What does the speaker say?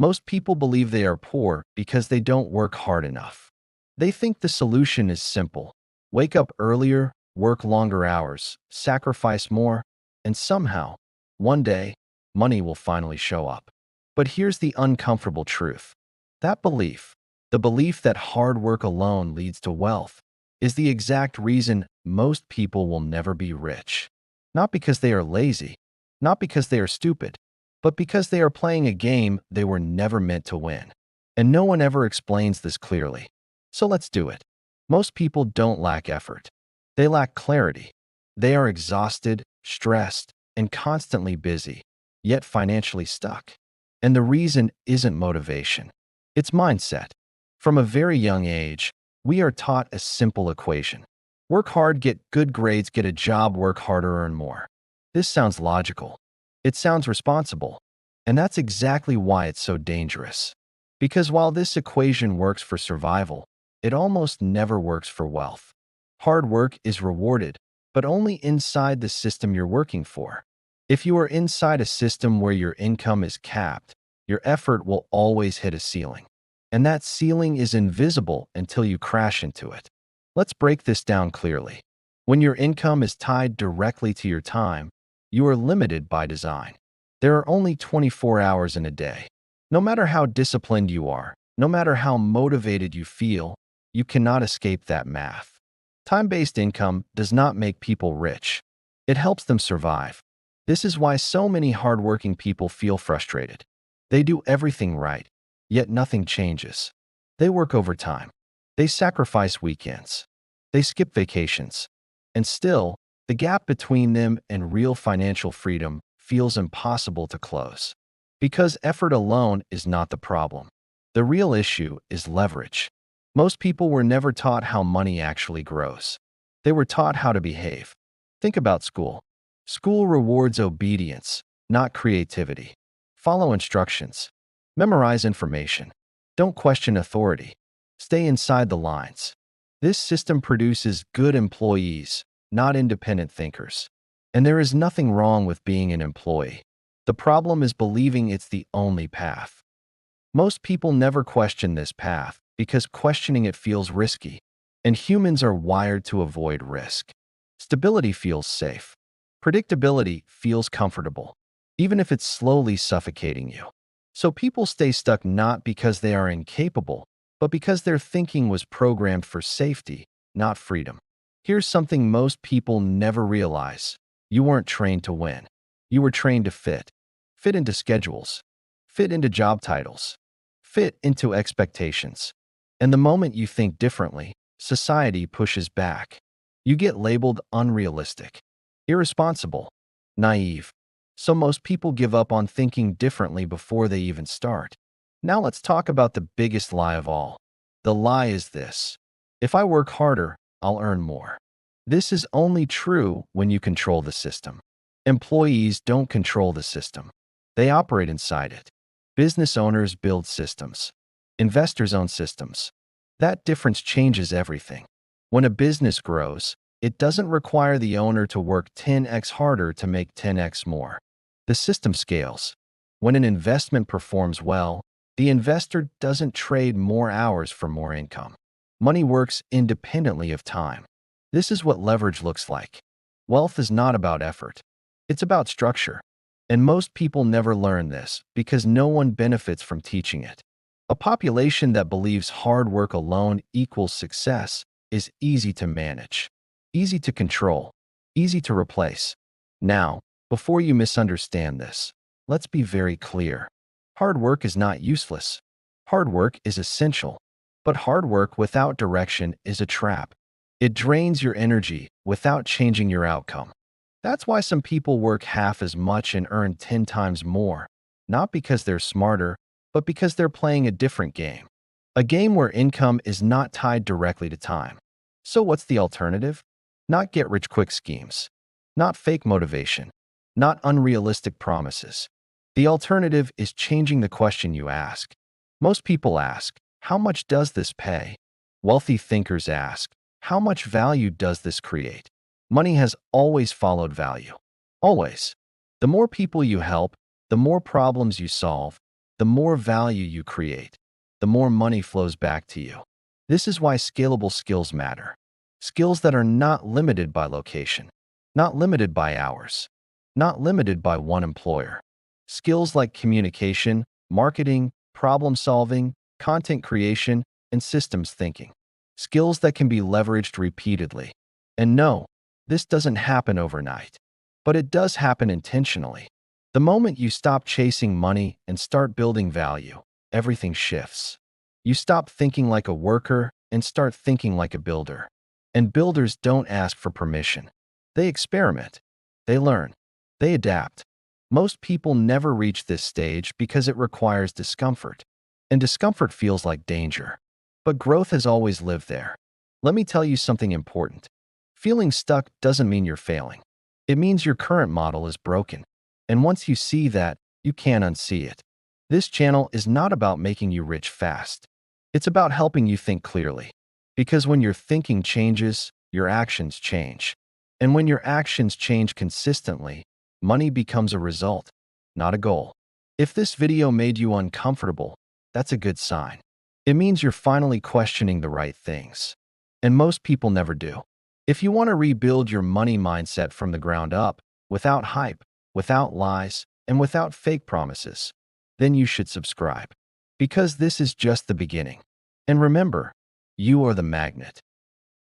Most people believe they are poor because they don't work hard enough. They think the solution is simple. Wake up earlier, work longer hours, sacrifice more, and somehow, one day, money will finally show up. But here's the uncomfortable truth. That belief, the belief that hard work alone leads to wealth, is the exact reason most people will never be rich. Not because they are lazy, not because they are stupid, but because they are playing a game they were never meant to win. And no one ever explains this clearly. So let's do it. Most people don't lack effort. They lack clarity. They are exhausted, stressed, and constantly busy, yet financially stuck. And the reason isn't motivation. It's mindset. From a very young age, we are taught a simple equation. Work hard, get good grades, get a job, work harder, earn more. This sounds logical. It sounds responsible. And that's exactly why it's so dangerous. Because while this equation works for survival, it almost never works for wealth. Hard work is rewarded, but only inside the system you're working for. If you are inside a system where your income is capped, your effort will always hit a ceiling. And that ceiling is invisible until you crash into it. Let's break this down clearly. When your income is tied directly to your time, you are limited by design. There are only 24 hours in a day. No matter how disciplined you are, no matter how motivated you feel, you cannot escape that math. Time-based income does not make people rich. It helps them survive. This is why so many hardworking people feel frustrated. They do everything right, yet nothing changes. They work overtime. They sacrifice weekends. They skip vacations. And still, the gap between them and real financial freedom feels impossible to close. Because effort alone is not the problem. The real issue is leverage. Most people were never taught how money actually grows. They were taught how to behave. Think about school. School rewards obedience, not creativity. Follow instructions. Memorize information. Don't question authority. Stay inside the lines. This system produces good employees, not independent thinkers. And there is nothing wrong with being an employee. The problem is believing it's the only path. Most people never question this path because questioning it feels risky, and humans are wired to avoid risk. Stability feels safe. Predictability feels comfortable, even if it's slowly suffocating you. So people stay stuck not because they are incapable, but because their thinking was programmed for safety, not freedom. Here's something most people never realize. You weren't trained to win. You were trained to fit. Fit into schedules. Fit into job titles. Fit into expectations. And the moment you think differently, society pushes back. You get labeled unrealistic, irresponsible, naive. So most people give up on thinking differently before they even start. Now let's talk about the biggest lie of all. The lie is this: if I work harder, I'll earn more. This is only true when you control the system. Employees don't control the system. They operate inside it. Business owners build systems. Investors own systems. That difference changes everything. When a business grows, it doesn't require the owner to work 10x harder to make 10x more. The system scales. When an investment performs well, the investor doesn't trade more hours for more income. Money works independently of time. This is what leverage looks like. Wealth is not about effort. It's about structure. And most people never learn this because no one benefits from teaching it. A population that believes hard work alone equals success is easy to manage, easy to control, easy to replace. Now, before you misunderstand this, let's be very clear. Hard work is not useless. Hard work is essential. But hard work without direction is a trap. It drains your energy without changing your outcome. That's why some people work half as much and earn 10 times more, not because they're smarter, but because they're playing a different game. A game where income is not tied directly to time. So what's the alternative? Not get-rich-quick schemes. Not fake motivation. Not unrealistic promises. The alternative is changing the question you ask. Most people ask, how much does this pay? Wealthy thinkers ask, how much value does this create? Money has always followed value. Always. The more people you help, the more problems you solve, The more value you create, the more money flows back to you. This is why scalable skills matter. Skills that are not limited by location, not limited by hours, not limited by one employer. Skills like communication, marketing, problem solving, content creation, and systems thinking. Skills that can be leveraged repeatedly. And no, this doesn't happen overnight, but it does happen intentionally. The moment you stop chasing money and start building value, everything shifts. You stop thinking like a worker and start thinking like a builder. And builders don't ask for permission. They experiment. They learn. They adapt. Most people never reach this stage because it requires discomfort. And discomfort feels like danger. But growth has always lived there. Let me tell you something important. Feeling stuck doesn't mean you're failing. It means your current model is broken. And once you see that, you can't unsee it. This channel is not about making you rich fast. It's about helping you think clearly. Because when your thinking changes, your actions change. And when your actions change consistently, money becomes a result, not a goal. If this video made you uncomfortable, that's a good sign. It means you're finally questioning the right things. And most people never do. If you want to rebuild your money mindset from the ground up, without hype, without lies, and without fake promises, then you should subscribe. Because this is just the beginning. And remember, you are the magnet.